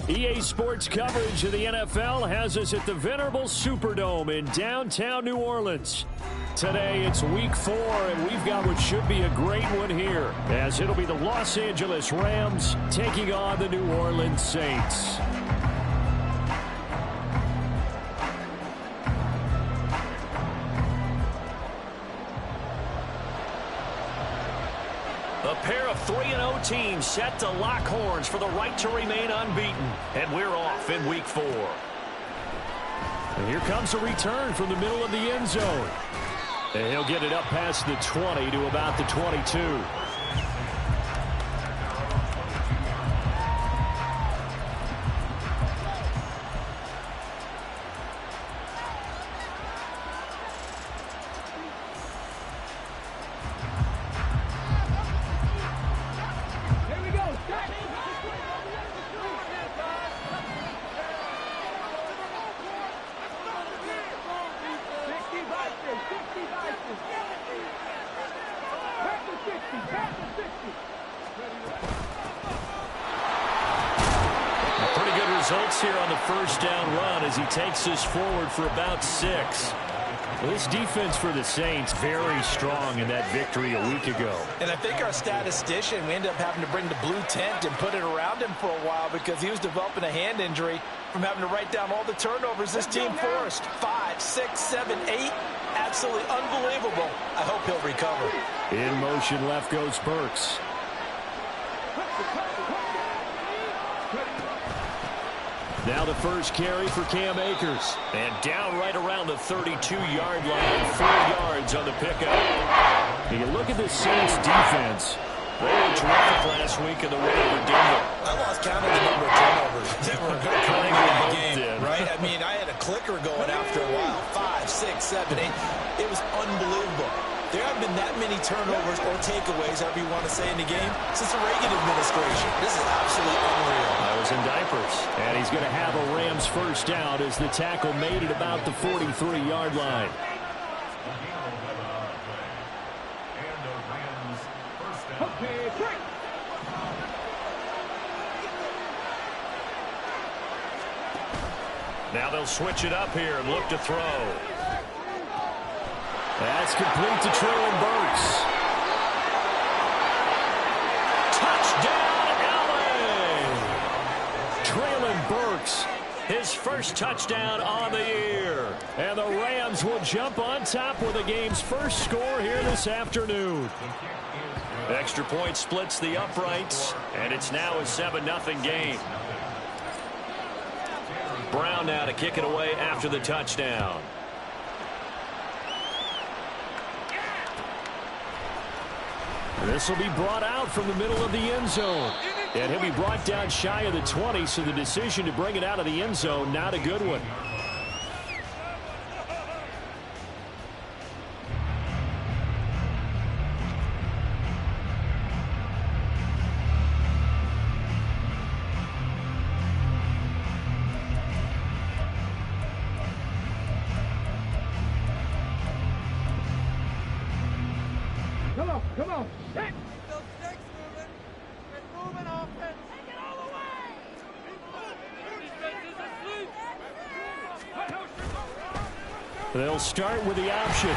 EA Sports coverage of the NFL has us at the venerable Superdome in downtown New Orleans. Today, it's week 4, and we've got what should be a great one here, as it'll be the Los Angeles Rams taking on the New Orleans Saints. A pair of 3-0 teams set to lock horns for the right to remain unbeaten. And we're off in week 4. And here comes a return from the middle of the end zone. And he'll get it up past the 20 to about the 22. Results here on the first down run as he takes us forward for about 6. Well, this defense for the Saints very strong in that victory a week ago. And I think our statistician, we ended up having to bring the blue tent and put it around him for a while because he was developing a hand injury from having to write down all the turnovers this team forced. 5, 6, 7, 8. Absolutely unbelievable. I hope he'll recover. In motion left goes Burks. Now the first carry for Cam Akers. And down right around the 32-yard line. 4 yards on the pickup. You look at the Saints defense. They were terrific last week in the win over Denver. I lost count of the number of turnovers that were occurring in that game, right? I mean, I had a clicker going after a while. 5, 6, 7, 8. It was unbelievable. There haven't been that many turnovers or takeaways, however you want to say, in the game since the Reagan administration. This is absolutely unreal. I was in diapers. And he's going to have a Rams first down as the tackle made it about the 43-yard line. Now they'll switch it up here and look to throw. That's complete to Traylon Burks. Touchdown, LA! Traylon Burks, his first touchdown on the year. And the Rams will jump on top with the game's first score here this afternoon. Extra point splits the uprights, and it's now a 7-0 game. Brown now to kick it away after the touchdown. This will be brought out from the middle of the end zone. And he'll be brought down shy of the 20, so the decision to bring it out of the end zone, not a good one. Come on. Hit. Those sticks moving. It's moving offense. Take it all the way. Defense is asleep. They'll start with the option.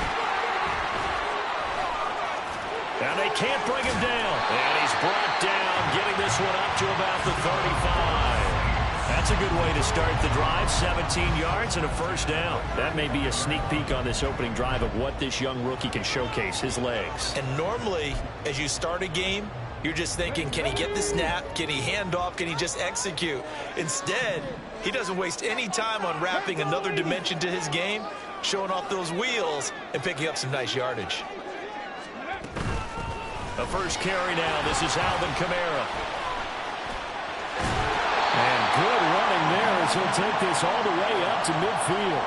And they can't bring him down. And he's brought down, getting this one up to about the 35. That's a good way to start the drive. 17 yards and a first down. That may be a sneak peek on this opening drive of what this young rookie can showcase, his legs. And normally, as you start a game, you're just thinking, can he get the snap? Can he hand off? Can he just execute? Instead, he doesn't waste any time on wrapping another dimension to his game, showing off those wheels and picking up some nice yardage. The first carry now. This is Alvin Kamara. And good running there as he'll take this all the way up to midfield.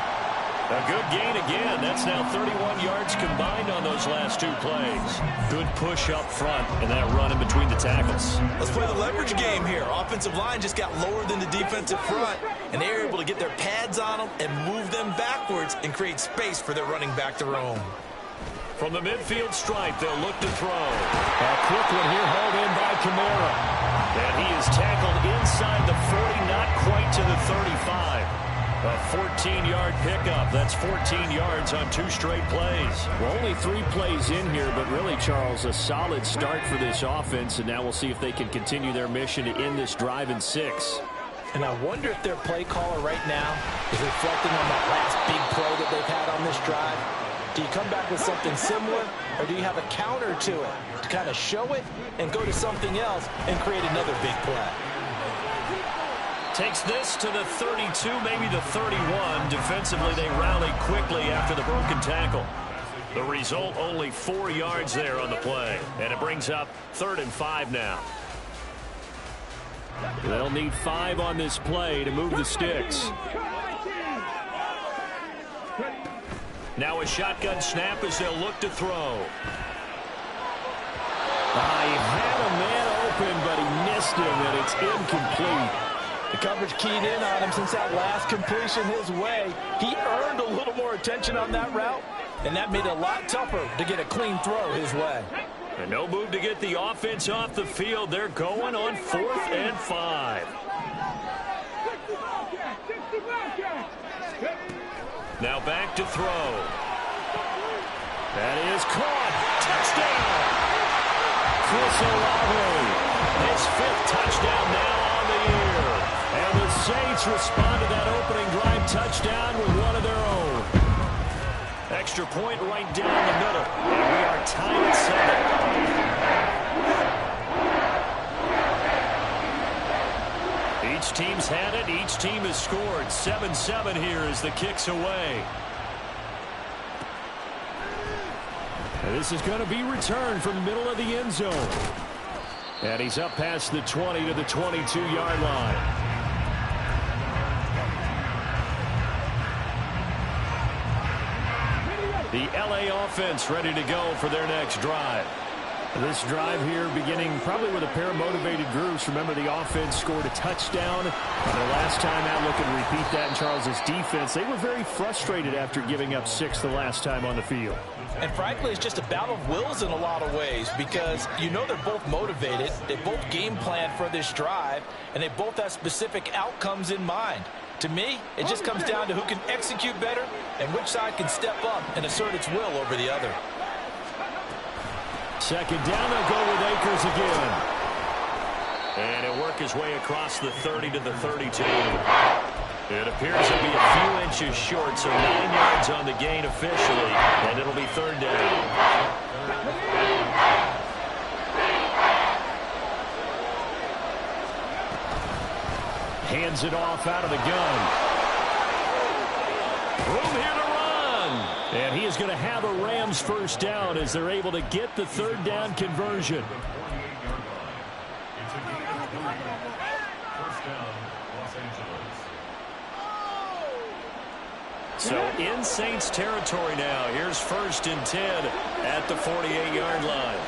A good gain again. That's now 31 yards combined on those last 2 plays. Good push up front and that run in between the tackles. Let's play the leverage game here. Offensive line just got lower than the defensive front, and they were able to get their pads on them and move them backwards and create space for their running back to roam. From the midfield stripe, they'll look to throw. A quick one here, hauled in by Kamara. And he is tackled inside the 40, not quite to the 35. A 14-yard pickup. That's 14 yards on 2 straight plays. Well, only 3 plays in here, but really, Charles, a solid start for this offense. And now we'll see if they can continue their mission to end this drive in 6. And I wonder if their play caller right now is reflecting on that last big play that they've had on this drive. Do you come back with something similar, or do you have a counter to it to kind of show it and go to something else and create another big play? Takes this to the 32, maybe the 31. Defensively, they rally quickly after the broken tackle. The result, only 4 yards there on the play. And it brings up 3rd and 5 now. They'll need 5 on this play to move the sticks. Now a shotgun snap as they'll look to throw. He had a man open, but he missed him, and it's incomplete. The coverage keyed in on him since that last completion his way. He earned a little more attention on that route, and that made it a lot tougher to get a clean throw his way. And no move to get the offense off the field. They're going on 4th and 5. Now back to throw. That is caught. Touchdown! Chris Olave. His 5th touchdown now on the year. And the Saints respond to that opening drive touchdown with one of their own. Extra point right down the middle. And we are tied at 7. Each team's had it. Each team has scored. 7-7 here as the kick's away. And this is going to be returned from the middle of the end zone. And he's up past the 20 to the 22-yard line. The LA offense ready to go for their next drive. This drive here beginning probably with a pair of motivated groups. Remember, the offense scored a touchdown. And their last time out, looking to repeat that in Charles's defense. They were very frustrated after giving up 6 the last time on the field. And frankly, it's just a battle of wills in a lot of ways because you know they're both motivated. They both game plan for this drive, and they both have specific outcomes in mind. To me, it just comes down to who can execute better and which side can step up and assert its will over the other. 2nd down, they'll go with Akers again. And he'll work his way across the 30 to the 32. It appears to be a few inches short, so 9 yards on the gain officially, and it'll be 3rd down. Hands it off out of the gun. Room here to run. And he is going to have a Rams 1st down as they're able to get the 3rd down conversion. So in Saints territory now. Here's 1st and 10 at the 48-yard line.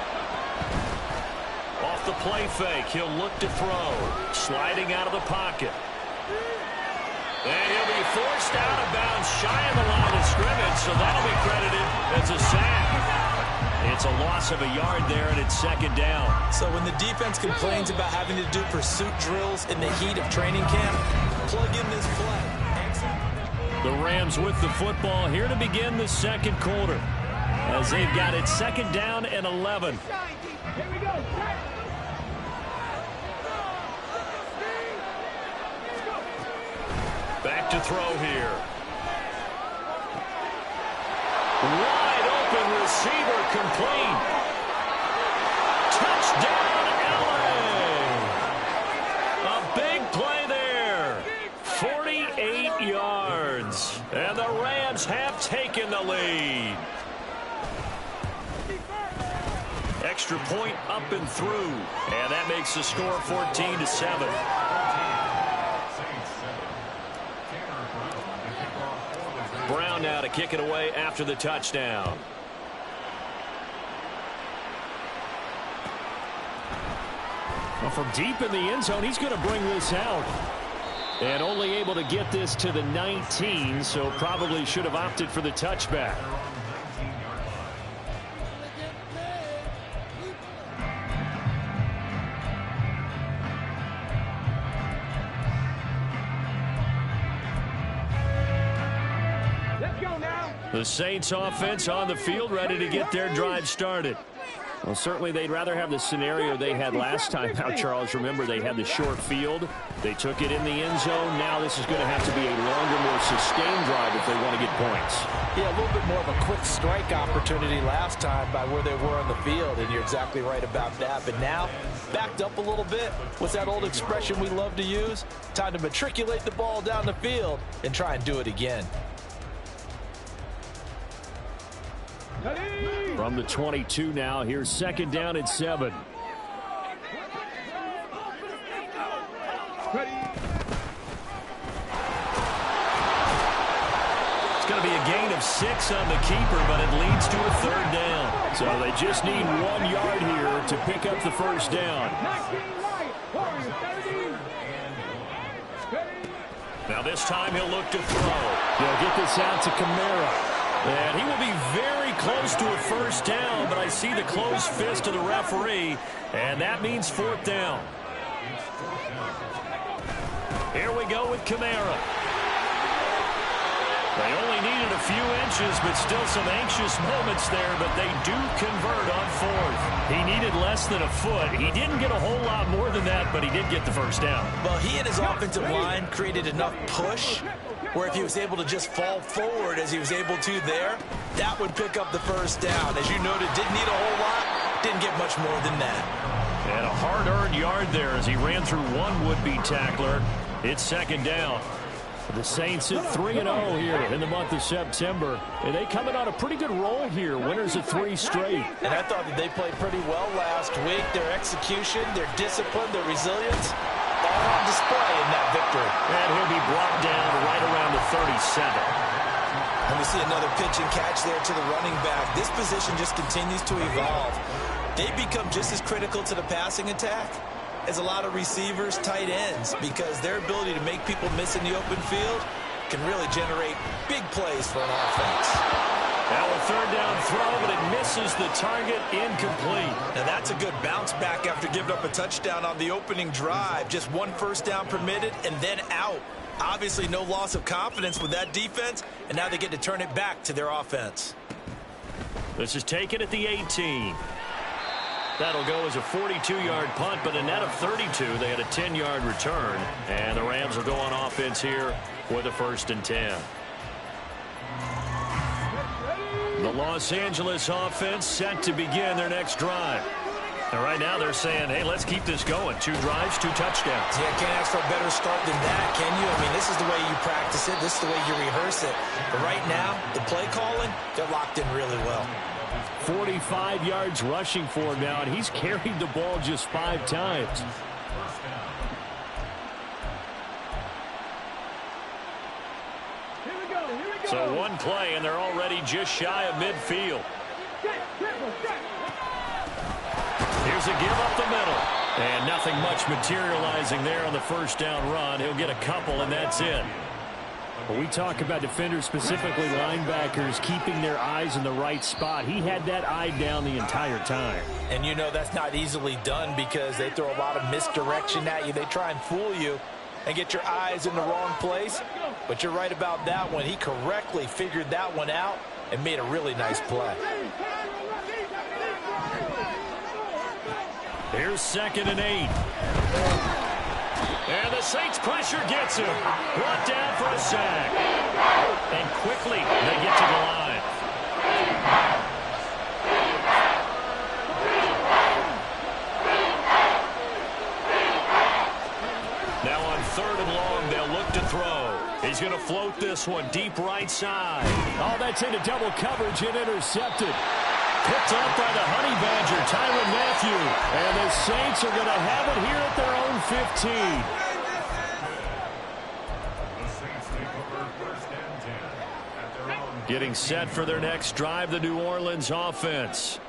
Off the play fake, he'll look to throw. Sliding out of the pocket. And he'll be forced out of bounds shy of the line of scrimmage, so that'll be credited as a sack. It's a loss of a yard there, and it's 2nd down. So when the defense complains about having to do pursuit drills in the heat of training camp, plug in this play. The Rams with the football here to begin the 2nd quarter as they've got it 2nd down and 11. Here we go. Back to throw here. Wide open receiver complete. Touchdown, LA. A big play there. 48 yards. And the Rams have taken the lead. Extra point up and through. And that makes the score 14-7. Brown now to kick it away after the touchdown. Well, from deep in the end zone, he's going to bring this out. And only able to get this to the 19, so probably should have opted for the touchback. The Saints offense on the field, ready to get their drive started. Well, certainly they'd rather have the scenario they had last time out, Charles. Remember, they had the short field. They took it in the end zone. Now this is going to have to be a longer, more sustained drive if they want to get points. Yeah, a little bit more of a quick strike opportunity last time by where they were on the field, and you're exactly right about that. But now, backed up a little bit. What's that old expression we love to use? Time to matriculate the ball down the field and try and do it again. From the 22 now, here's 2nd down and 7. It's going to be a gain of 6 on the keeper, but it leads to a 3rd down. So they just need 1 yard here to pick up the 1st down. Now this time he'll look to throw. They'll get this out to Kamara. And he will be very close to a 1st down, but I see the closed fist of the referee, and that means 4th down. Here we go with Kamara. They only needed a few inches, but still some anxious moments there, but they do convert on 4th. He needed less than a foot. He didn't get a whole lot more than that, but he did get the 1st down. Well, he and his offensive line created enough push where if he was able to just fall forward as he was able to there, that would pick up the 1st down. As you noted, didn't need a whole lot, didn't get much more than that. And a hard-earned yard there as he ran through one would-be tackler. It's 2nd down. The Saints at 3-0 here in the month of September. And they coming on a pretty good roll here. Winners of 3 straight. And I thought that they played pretty well last week. Their execution, their discipline, their resilience, all on display in that victory. And he'll be brought down right around the 37. And we see another pitch and catch there to the running back. This position just continues to evolve. They become just as critical to the passing attack as a lot of receivers, tight ends, because their ability to make people miss in the open field can really generate big plays for an offense. Now a 3rd down throw, but it misses the target, incomplete. Now that's a good bounce back after giving up a touchdown on the opening drive. Just 1 1st down permitted and then out. Obviously no loss of confidence with that defense, and now they get to turn it back to their offense. This is taken at the 18. That'll go as a 42-yard punt, but a net of 32. They had a 10-yard return, and the Rams will go on offense here with a 1st and 10. The Los Angeles offense set to begin their next drive. And right now they're saying, hey, let's keep this going. 2 drives, 2 touchdowns. Yeah, can't ask for a better start than that, can you? I mean, this is the way you practice it. This is the way you rehearse it. But right now, the play calling, they're locked in really well. 45 yards rushing for him now, and he's carried the ball just 5 times. So 1 play, and they're already just shy of midfield. Here's a give up the middle. And nothing much materializing there on the 1st down run. He'll get a couple, and that's it. When we talk about defenders, specifically linebackers, keeping their eyes in the right spot, he had that eye down the entire time. And you know that's not easily done because they throw a lot of misdirection at you. They try and fool you and get your eyes in the wrong place. But you're right about that one. He correctly figured that one out and made a really nice play. Here's 2nd and 8. And the Saints pressure gets him. Brought down for a sack. And quickly they get to the line. Now on 3rd and long, they'll look to throw. He's going to float this one deep right side. Oh, that's into double coverage and intercepted. Picked up by the Honey Badger, Tyrann Mathieu. And the Saints are going to have it here at their own 15. Getting set for their next drive, the New Orleans offense.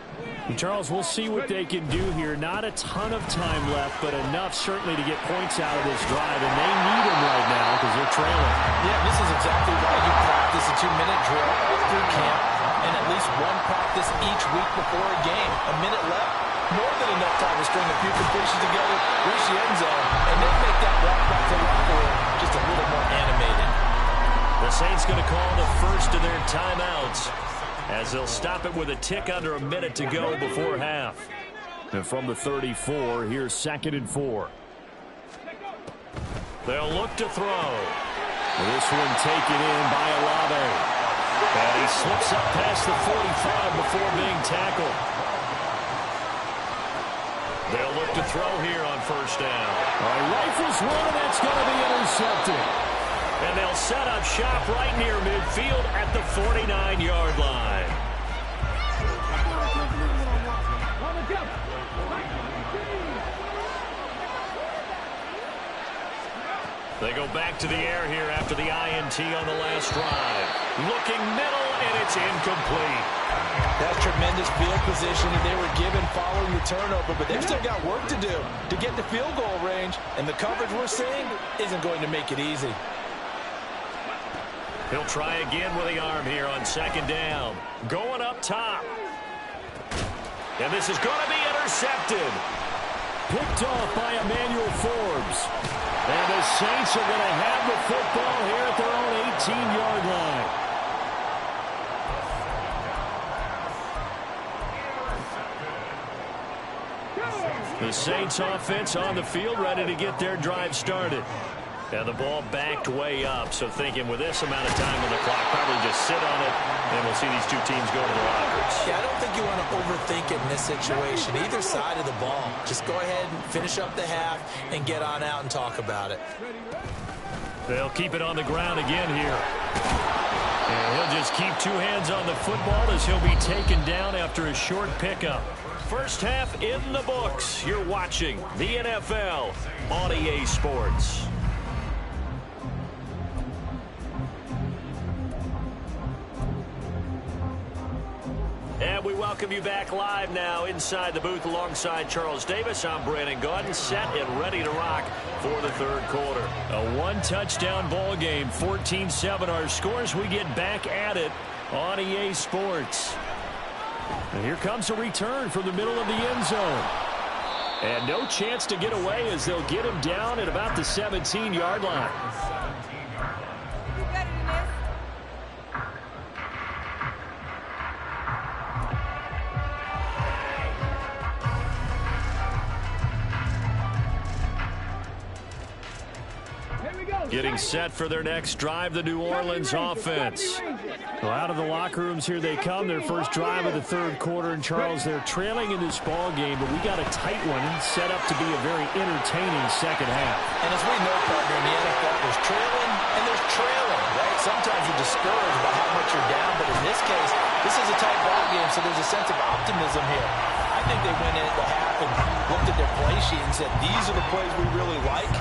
And Charles, we'll see what they can do here. Not a ton of time left, but enough certainly to get points out of this drive. And they need them right now because they're trailing. Yeah, this is exactly why you practice a 2-minute drill all through camp and at least 1 practice each week before a game. A minute left, more than enough time to string a few completions together, reach the end zone, and then make that walk back to the locker room just a little more animated. The Saints going to call the first of their timeouts as they'll stop it with a tick under a minute to go before half. And from the 34, here's 2nd and 4. They'll look to throw. This one taken in by Olave. And he slips up past the 45 before being tackled. They'll look to throw here on first down. Rifles one, and that's going to be intercepted. And they'll set up shop right near midfield at the 49-yard line. They go back to the air here after the INT on the last drive. Looking middle, and it's incomplete. That's tremendous field position that they were given following the turnover, but they've still got work to do to get to field goal range, and the coverage we're seeing isn't going to make it easy. He'll try again with the arm here on 2nd down. Going up top. And this is going to be intercepted. Picked off by Emmanuel Forbes. And the Saints are going to have the football here at their own 18-yard line. The Saints offense on the field, ready to get their drive started. And the ball backed way up, so thinking with this amount of time on the clock, probably just sit on it, and we'll see these two teams go to the lockers. Yeah, I don't think you want to overthink it in this situation. Either side of the ball. Just go ahead and finish up the half and get on out and talk about it. They'll keep it on the ground again here. And he'll just keep two hands on the football as he'll be taken down after a short pickup. First half in the books. You're watching the NFL on EA Sports. And we welcome you back live now inside the booth alongside Charles Davis. I'm Brandon Gaudin, set and ready to rock for the third quarter. A one-touchdown ball game, 14-7 our scores. We get back at it on EA Sports. And here comes a return from the middle of the end zone. And no chance to get away as they'll get him down at about the 17-yard line. Getting set for their next drive, the New Orleans offense. Well, out of the locker rooms here they come, their first drive of the third quarter. And Charles, they're trailing in this ball game, but we got a tight one set up to be a very entertaining second half. And as we know, partner, in the NFL, there's trailing and there's trailing, right? Sometimes you're discouraged by how much you're down, but in this case, this is a tight ball game, so there's a sense of optimism here. I think they went into the half and looked at their play sheet and said, these are the plays we really like.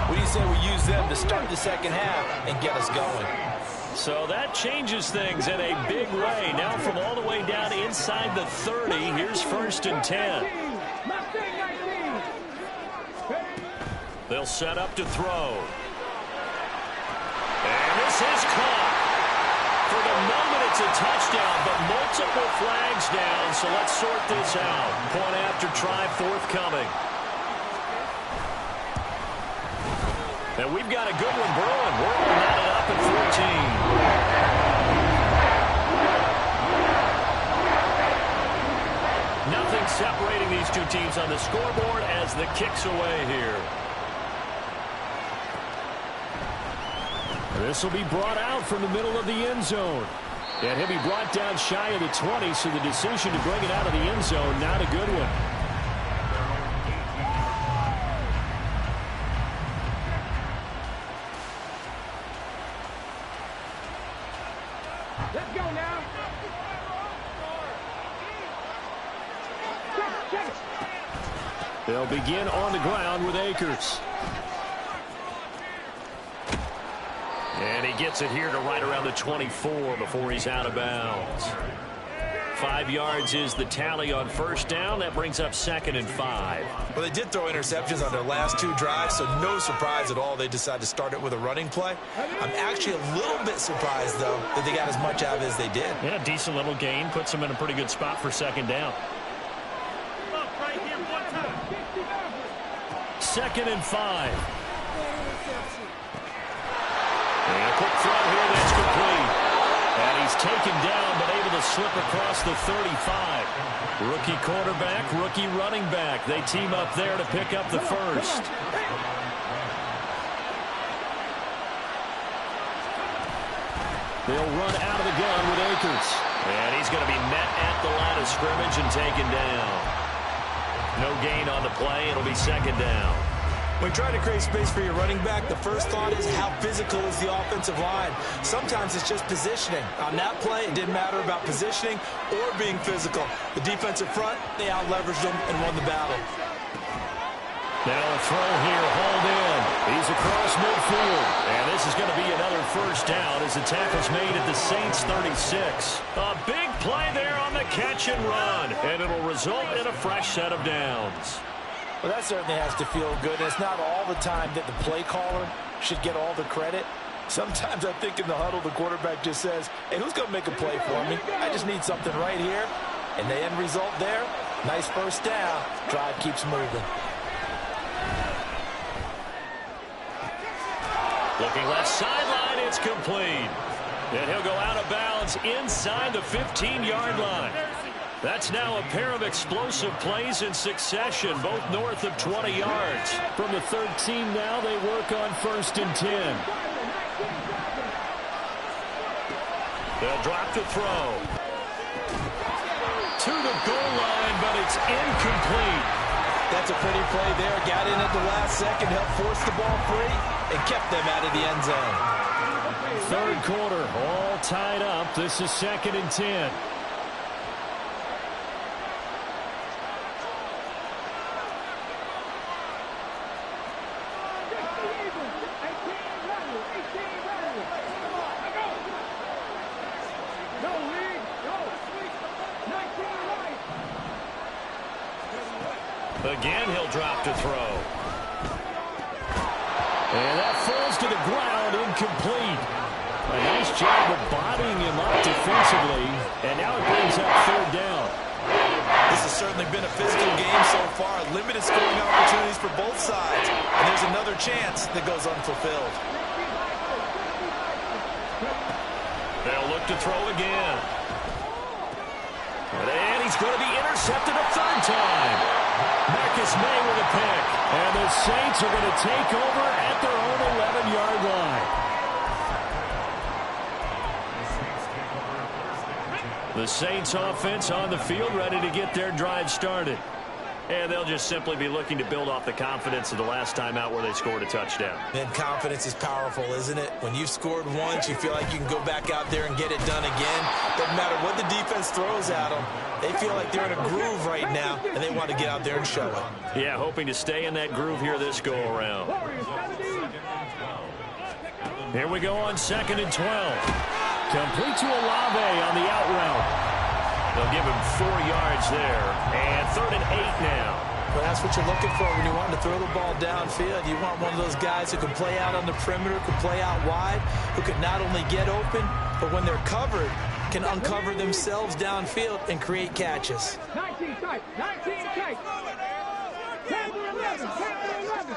What do you say we use them to start the second half and get us going? So that changes things in a big way. Now from all the way down inside the 30, here's 1st and 10. They'll set up to throw. And this is caught. For the moment, it's a touchdown, but multiple flags down, so let's sort this out. Point after try forthcoming. And we've got a good one brewing. We're all knotted up at 14. Nothing separating these two teams on the scoreboard as the kick's away here. This will be brought out from the middle of the end zone. And he'll be brought down shy of the 20, so the decision to bring it out of the end zone, not a good one. Let's go now. They'll begin on the ground with Akers. And he gets it here to right around the 24 before he's out of bounds. 5 yards is the tally on first down. That brings up 2nd and 5. Well, they did throw interceptions on their last two drives, so no surprise at all they decided to start it with a running play. I'm actually a little bit surprised, though, that they got as much out of it as they did. Yeah, decent little gain. Puts them in a pretty good spot for 2nd down. 2nd and 5. And a quick throw here that's complete. And he's taken down but able to slip across the 35. Rookie quarterback, rookie running back. They team up there to pick up the first. They'll run out of the gun with Akers. And he's going to be met at the line of scrimmage and taken down. No gain on the play. It'll be second down. When trying to create space for your running back, the first thought is how physical is the offensive line. Sometimes it's just positioning. On that play, it didn't matter about positioning or being physical. The defensive front, they out-leveraged them and won the battle. Now a throw here, hauled in. He's across midfield. And this is going to be another first down as the tackle's made at the Saints 36. A big play there on the catch and run. And it'll result in a fresh set of downs. Well, that certainly has to feel good. It's not all the time that the play caller should get all the credit. Sometimes I think in the huddle, the quarterback just says, hey, who's going to make a play for me? I just need something right here. And the end result there, nice first down. Drive keeps moving. Looking left sideline, it's complete. And he'll go out of bounds inside the 15-yard line. That's now a pair of explosive plays in succession, both north of 20 yards. From the 13 now, they work on 1st and 10. They'll drop the throw. To the goal line, but it's incomplete. That's a pretty play there. Got in at the last second, helped force the ball free, and kept them out of the end zone. Third quarter, all tied up. This is 2nd and 10. Again, he'll drop to throw. And that falls to the ground, incomplete. A nice job of bodying him up defensively. And now it brings up 3rd down. This has certainly been a physical game so far. Limited scoring opportunities for both sides. And there's another chance that goes unfulfilled. They'll look to throw again. And he's going to be intercepted a 3rd time. Marcus May with a pick. And the Saints are going to take over at their own 11-yard line. The Saints offense on the field, ready to get their drive started. And they'll just simply be looking to build off the confidence of the last time out where they scored a touchdown. And confidence is powerful, isn't it? When you've scored once, you feel like you can go back out there and get it done again. Doesn't matter what the defense throws at them. They feel like they're in a groove right now, and they want to get out there and show it. Yeah, hoping to stay in that groove here this go-around. Here we go on 2nd and 12. Complete to Olave on the out route. They'll give him 4 yards there. And 3rd and 8 now. Well, that's what you're looking for when you want to throw the ball downfield. You want one of those guys who can play out on the perimeter, can play out wide, who can not only get open, but when they're covered, can uncover themselves downfield and create catches. 19 tight, 19 tight. 10 to 11, 10 to 11.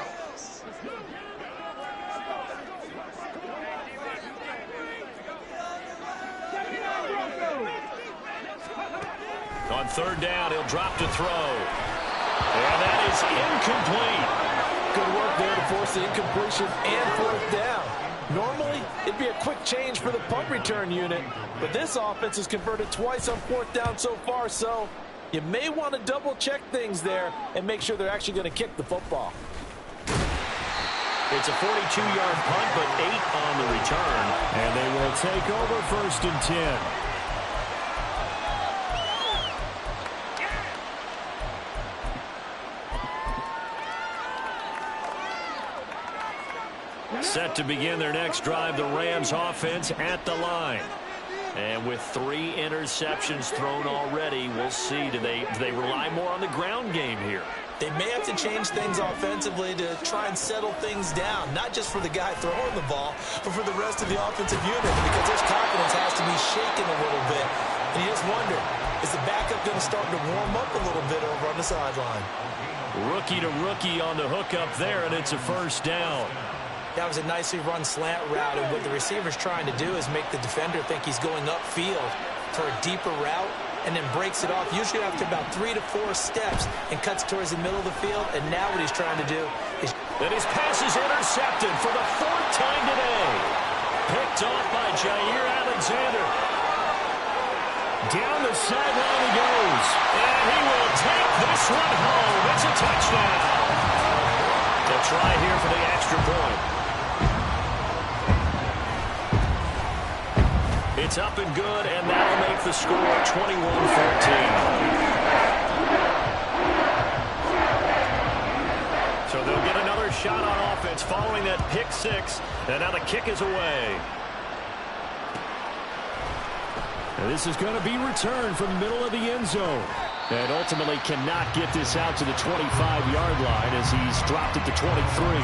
On 3rd down, he'll drop to throw. And that is incomplete. Good work there to force the incompletion and 4th down. Normally, it'd be a quick change for the punt return unit, but this offense has converted twice on 4th down so far, so you may want to double-check things there and make sure they're actually going to kick the football. It's a 42-yard punt, but 8 on the return. And they will take over 1st and 10. Set to begin their next drive, the Rams offense at the line. And with 3 interceptions thrown already, we'll see. Do they rely more on the ground game here? They may have to change things offensively to try and settle things down, not just for the guy throwing the ball, but for the rest of the offensive unit, because his confidence has to be shaken a little bit. And you just wonder, is the backup going to start to warm up a little bit over on the sideline? Rookie to rookie on the hookup there, and it's a 1st down. That was a nicely run slant route, and what the receiver's trying to do is make the defender think he's going upfield for a deeper route, and then breaks it off, usually after about 3 to 4 steps, and cuts towards the middle of the field. And now what he's trying to do is... And his pass is intercepted for the 4th time today. Picked off by Jair Alexander. Down the sideline he goes. And he will take this one home. It's a touchdown. They'll try here for the extra point. It's up and good, and that'll make the score 21-14. So they'll get another shot on offense following that pick 6, and now the kick is away. And this is going to be returned from the middle of the end zone. And ultimately cannot get this out to the 25-yard line as he's dropped it to 23.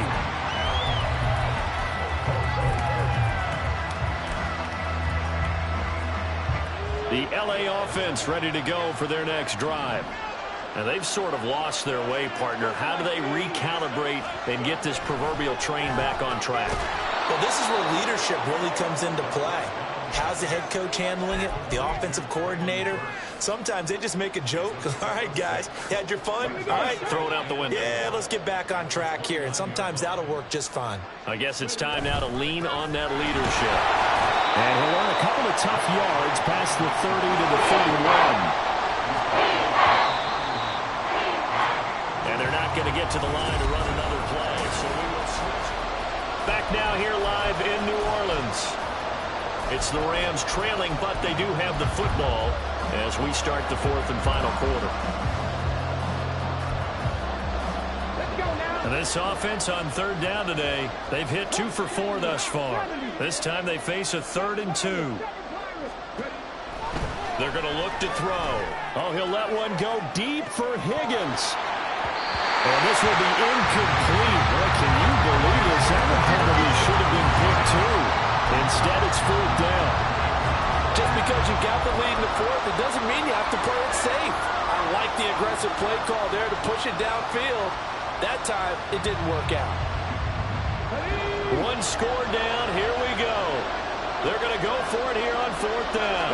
The LA offense ready to go for their next drive. And they've sort of lost their way, partner. How do they recalibrate and get this proverbial train back on track? Well, this is where leadership really comes into play. How's the head coach handling it? The offensive coordinator? Sometimes they just make a joke. All right, guys, you had your fun? All right. Throw it out the window. Yeah, let's get back on track here. And sometimes that'll work just fine. I guess it's time now to lean on that leadership. And he'll earn a couple of tough yards past the 30 to the 31. And they're not going to get to the line to run another play, so we will switch. Back now here live in New Orleans. It's the Rams trailing, but they do have the football as we start the 4th and final quarter. And this offense on 3rd down today, they've hit 2 for 4 thus far. This time they face a 3rd and 2. They're going to look to throw. Oh, he'll let one go deep for Higgins. And this will be incomplete. Boy, can you believe this? That one probably should have been picked too. Instead, it's 4th down. Just because you got the lead in the 4th, it doesn't mean you have to play it safe. I like the aggressive play call there to push it downfield. That time, it didn't work out. One score down. Here we go. They're going to go for it here on 4th down.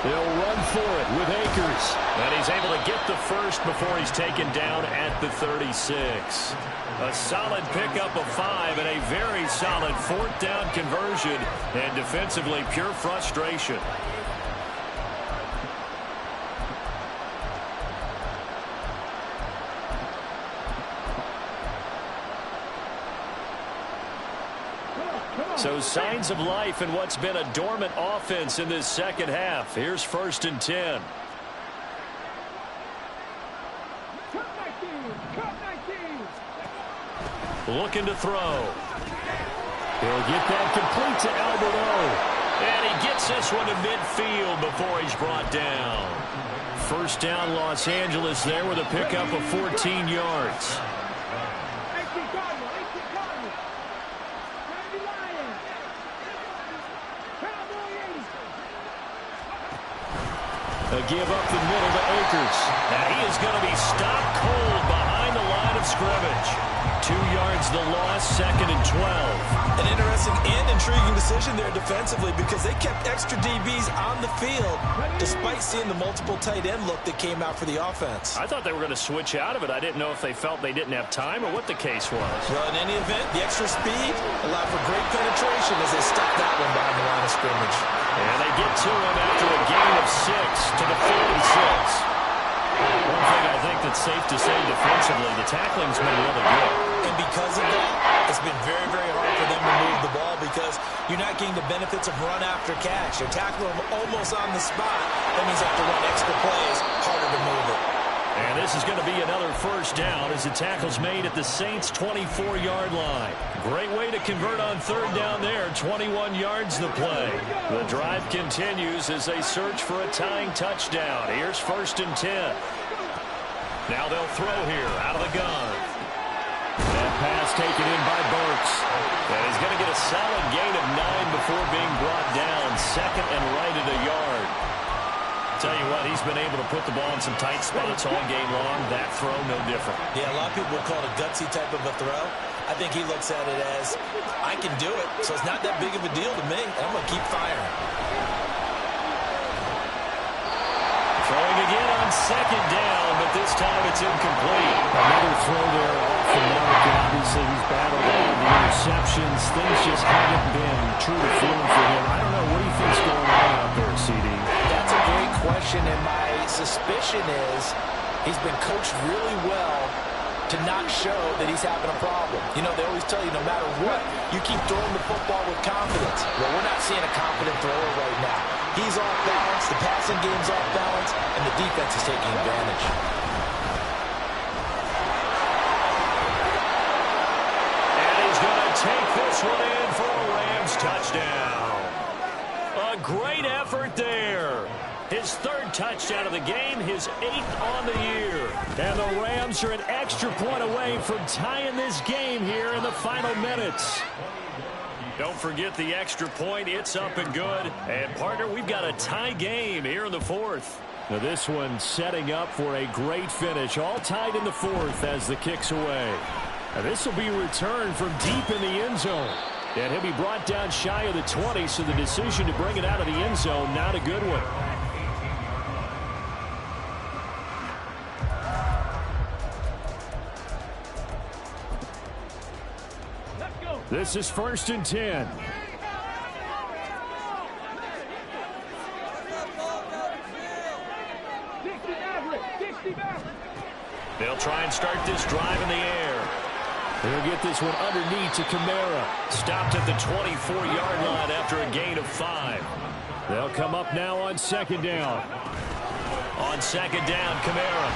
They'll run for it with Akers. And he's able to get the first before he's taken down at the 36. A solid pickup of 5 and a very solid 4th down conversion. And defensively, pure frustration. So signs of life in what's been a dormant offense in this second half. Here's 1st and 10. Looking to throw. He'll get that complete to Alberto. And he gets this one to midfield before he's brought down. 1st down Los Angeles there with a pickup of 14 yards. A give up the middle to Akers. And he is going to be stopped cold behind the line of scrimmage. 2 yards the loss, 2nd and 12. An interesting and intriguing decision there defensively because they kept extra DBs on the field despite seeing the multiple tight end look that came out for the offense. I thought they were going to switch out of it. I didn't know if they felt they didn't have time or what the case was. Well, in any event, the extra speed allowed for great penetration as they stopped that one behind the line of scrimmage. And they get to him after a gain of 6 to the 46. One thing I think that's safe to say defensively, the tackling's been really good. And because of that, it's been very, very hard for them to move the ball because you're not getting the benefits of run after catch. You're tackling them almost on the spot. That means you have to run extra plays, harder to move it. And this is going to be another 1st down as the tackle's made at the Saints' 24-yard line. Great way to convert on 3rd down there. 21 yards the play. The drive continues as they search for a tying touchdown. Here's 1st and 10. Now they'll throw here out of the gun. That pass taken in by Burks. And he's going to get a solid gain of 9 before being brought down. 2nd and right at a yard. Tell you what, he's been able to put the ball in some tight spots all game long. That throw, no different. Yeah, a lot of people would call it a gutsy type of a throw. I I think he looks at it as, I can do it, so it's not that big of a deal to me, and I'm going to keep firing. Throwing again on second down, but this time it's incomplete. Another throw there off the mark, and obviously he's battled all the interceptions. Things just haven't been true to form for him. I don't know, what do you think's going on out there, CD? That's a great question, and my suspicion is he's been coached really well to not show that he's having a problem. You know, they always tell you no matter what, you keep throwing the football with confidence. Well, we're not seeing a confident thrower right now. He's off balance, the passing game's off balance, and the defense is taking advantage. And he's going to take this one in for a Rams touchdown. A great effort there. His third touchdown of the game, his 8th on the year. And the Rams are an extra point away from tying this game here in the final minutes. Don't forget the extra point. It's up and good. And, partner, we've got a tie game here in the 4th. Now this one setting up for a great finish. All tied in the 4th as the kick's away. Now this will be returned from deep in the end zone. And he'll be brought down shy of the 20, so the decision to bring it out of the end zone, not a good one. This is 1st and 10. They'll try and start this drive in the air. They'll get this one underneath to Kamara. Stopped at the 24-yard line after a gain of 5. They'll come up now on 2nd down. On 2nd down, Kamara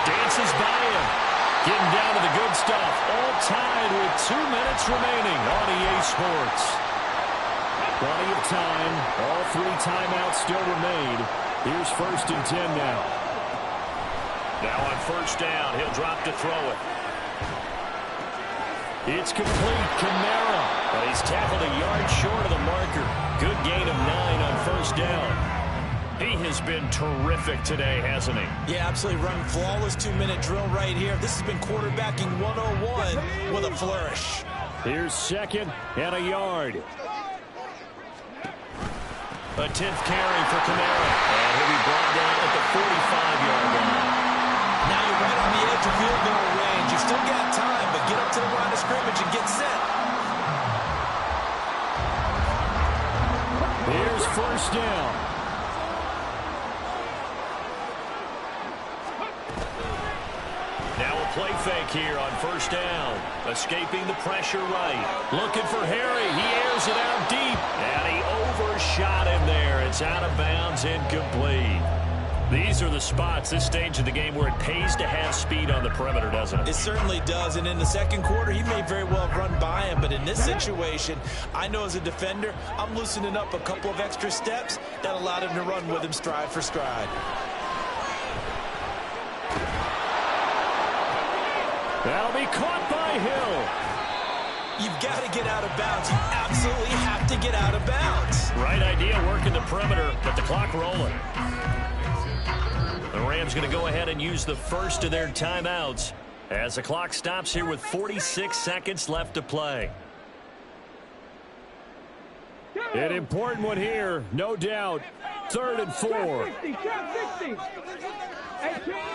dances by him. Getting down to the good stuff. All tied with 2 minutes remaining on EA Sports. Plenty of time. All 3 timeouts still remain. Here's 1st and 10 now. Now on 1st down, he'll drop to throw it. It's complete. Kamara. But he's tackled a yard short of the marker. Good gain of 9 on 1st down. He has been terrific today, hasn't he? Yeah, absolutely. Running flawless 2-minute drill right here. This has been quarterbacking 101 with a flourish. Here's 2nd and a yard. A 10th carry for Kamara. And he'll be brought down at the 45-yard line. Now you're right on the edge of field goal range. You still got time, but get up to the line of scrimmage and get set. Here's 1st down. Now a play fake here on 1st down. Escaping the pressure right. Looking for Harry. He airs it out deep. And he overshot him there. It's out of bounds, incomplete. These are the spots, this stage of the game, where it pays to have speed on the perimeter, doesn't it? It certainly does, and in the second quarter, he may very well have run by him, but in this situation, I know as a defender, I'm loosening up a couple of extra steps that allowed him to run with him stride for stride. That'll be caught by Hill. You've got to get out of bounds. You absolutely have to get out of bounds. Right idea, working the perimeter, but the clock rolling. The Rams going to go ahead and use the first of their timeouts as the clock stops here with 46 seconds left to play. An important one here, no doubt. 3rd and 4. 60, 18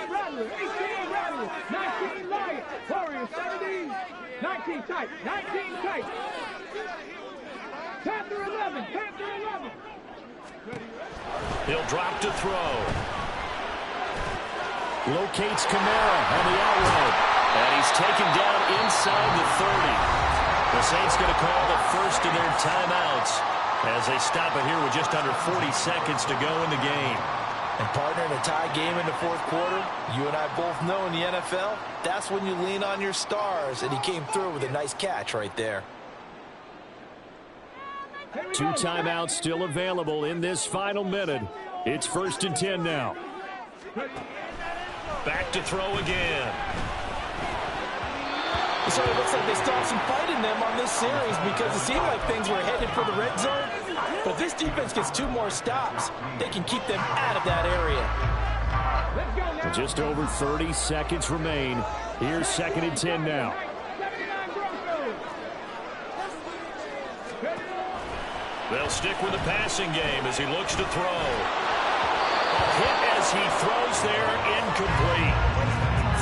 Rattler, 18 Rattler, 19 Lion, Warriors 17, 19 tight, 19 tight. Panther 11, Panther 11. He'll drop to throw. Locates Kamara on the out route. And he's taken down inside the 30. The Saints going to call the first of their timeouts as they stop it here with just under 40 seconds to go in the game. And partner, in a tie game in the 4th quarter, you and I both know in the NFL, that's when you lean on your stars, and he came through with a nice catch right there. 2 timeouts still available in this final minute. It's 1st and 10 now. Back to throw again. So it looks like they still have some fight in them on this series because it seemed like things were headed for the red zone. But if this defense gets 2 more stops, they can keep them out of that area. Just over 30 seconds remain. Here's 2nd and 10 now. They'll stick with the passing game as he looks to throw. A hit as he throws there, incomplete.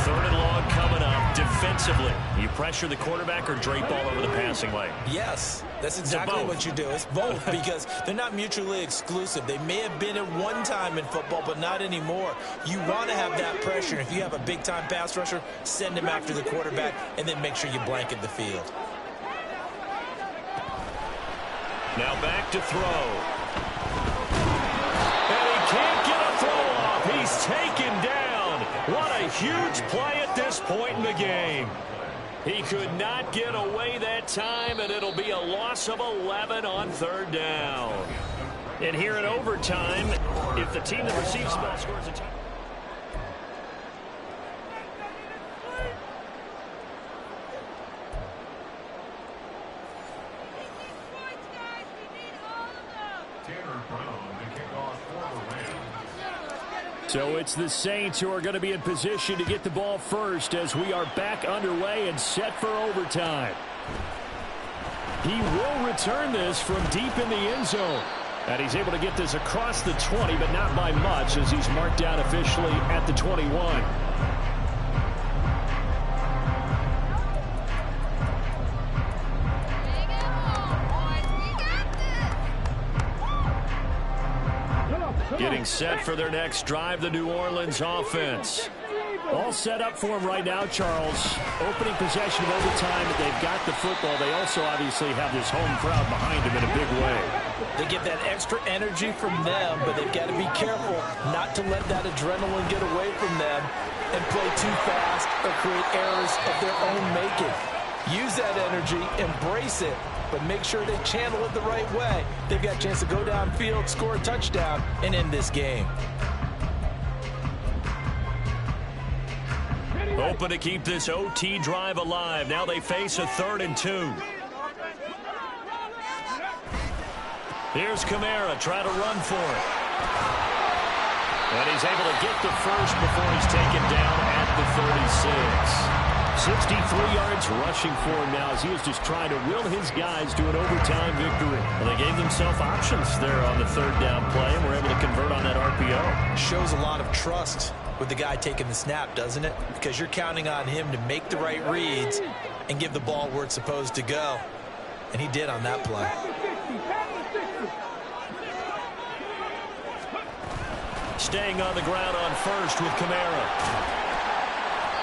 Third and long coming up. Defensively, you pressure the quarterback or drape all over the passing lane? Yes, that's exactly what you do. It's both because they're not mutually exclusive. They may have been at one time in football, but not anymore. You want to have that pressure. If you have a big-time pass rusher, send him after the quarterback, and then make sure you blanket the field. Now back to throw. And he can't get a throw off. He's taken down. What a huge play at this point in the game. He could not get away that time, and it'll be a loss of 11 on third down. And here in overtime, if the team that receives the ball scores a touchdown. So it's the Saints who are going to be in position to get the ball first as we are back underway and set for overtime. He will return this from deep in the end zone. And he's able to get this across the 20, but not by much as he's marked down officially at the 21. Getting set for their next drive, the New Orleans offense. All set up for him right now, Charles. Opening possession of overtime. They've got the football. They also obviously have this home crowd behind them in a big way. They get that extra energy from them, but they've got to be careful not to let that adrenaline get away from them and play too fast or create errors of their own making. Use that energy, embrace it, but make sure they channel it the right way. They've got a chance to go downfield, score a touchdown, and end this game. Open to keep this OT drive alive. Now they face a 3rd and 2. Here's Kamara, try to run for it. And he's able to get the first before he's taken down at the 36. 63 yards rushing for him now as he is just trying to will his guys to an overtime victory. Well, they gave themselves options there on the 3rd down play and were able to convert on that RPO. Shows a lot of trust with the guy taking the snap, doesn't it? Because you're counting on him to make the right reads and give the ball where it's supposed to go. And he did on that play. Staying on the ground on first with Kamara.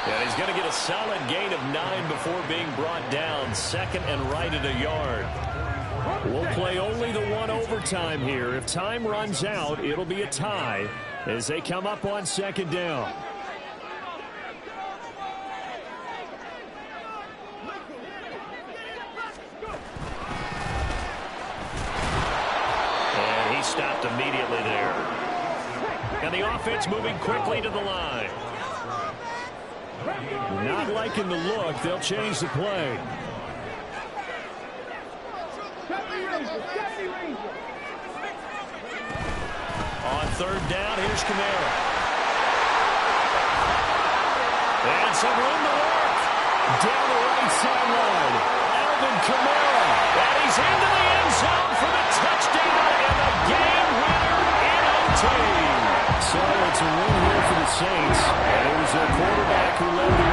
And he's going to get a solid gain of 9 before being brought down. 2nd and right at a yard. We'll play only the one overtime here. If time runs out, it'll be a tie as they come up on 2nd down. And he stopped immediately there. And the offense moving quickly to the line. Not liking the look. They'll change the play. On 3rd down, here's Kamara. And some room to work. Down the right sideline. Alvin Kamara. And he's into the end zone for the touchdown and the game winner in OT. So it's a win here for the Saints. And it was their quarterback who led the